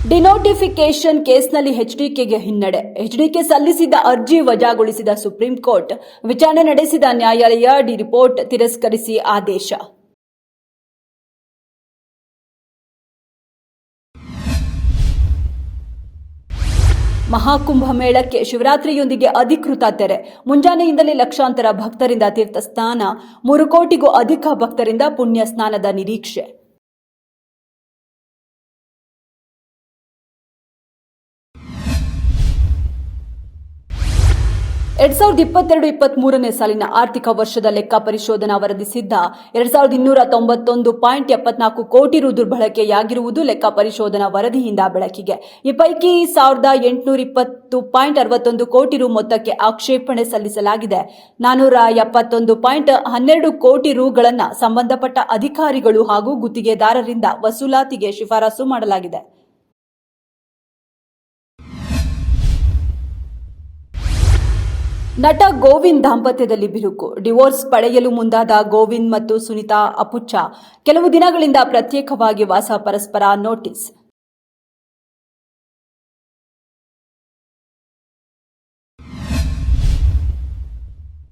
Denotification ಕೇಸ್ನಲ್ಲಿ ಎಚ್ಡಿಕೆಗೆ ಹಿನ್ನಡೆ. HDK ಸಲ್ಲಿಸಿದ್ದ ಅರ್ಜಿ ವಜಾಗೊಳಿಸಿದ ಸುಪ್ರೀಂ ಕೋರ್ಟ್. ವಿಚಾರಣೆ ನಡೆಸಿದ ನ್ಯಾಯಾಲಯ ಡಿ ರಿಪೋರ್ಟ್ ತಿರಸ್ಕರಿಸಿ ಆದೇಶ. ಮಹಾಕುಂಭಮೇಳಕ್ಕೆ ಶಿವರಾತ್ರಿಯೊಂದಿಗೆ ಅಧಿಕೃತ ತೆರೆ. ಮುಂಜಾನೆಯಿಂದಲೇ ಲಕ್ಷಾಂತರ ಭಕ್ತರಿಂದ ತೀರ್ಥ ಸ್ನಾನ, 3 ಕೋಟಿಗೂ ಅಧಿಕ ಭಕ್ತರಿಂದ ಪುಣ್ಯ ಸ್ನಾನದ ನಿರೀಕ್ಷೆ. ಎರಡ್ 2022-23ನೇ ಸಾಲಿನ ಆರ್ಥಿಕ ವರ್ಷದ ಲೆಕ್ಕ ಪರಿಶೋಧನಾ ವರದಿ ಸಿದ್ಧ. 2291.74 ಕೋಟಿ ರು ದುರ್ಬಳಕೆಯಾಗಿರುವುದು ಲೆಕ್ಕ ಪರಿಶೋಧನಾ ವರದಿಯಿಂದ ಬೆಳಕಿಗೆ. ಈ ಪೈಕಿ 1820.61 ಕೋಟಿ ರು ಮೊತ್ತಕ್ಕೆ ಆಕ್ಷೇಪಣೆ ಸಲ್ಲಿಸಲಾಗಿದೆ. 471.12 ಕೋಟಿ ರುಗಳನ್ನು ಸಂಬಂಧಪಟ್ಟ ಅಧಿಕಾರಿಗಳು ಹಾಗೂ ಗುತ್ತಿಗೆದಾರರಿಂದ ವಸೂಲಾತಿಗೆ ಶಿಫಾರಸು ಮಾಡಲಾಗಿದೆ. ನಟ ಗೋವಿಂದ್ ದಾಂಪತ್ಯದಲ್ಲಿ ಬಿರುಕು. ಡಿವೋರ್ಸ್ ಪಡೆಯಲು ಮುಂದಾದ ಗೋವಿಂದ್ ಮತ್ತು ಸುನಿತಾ ಅಪುಚ್ಚ ಕೆಲವು ದಿನಗಳಿಂದ ಪ್ರತ್ಯೇಕವಾಗಿ ವಾಸ. ಪರಸ್ಪರ ನೋಟಿಸ್.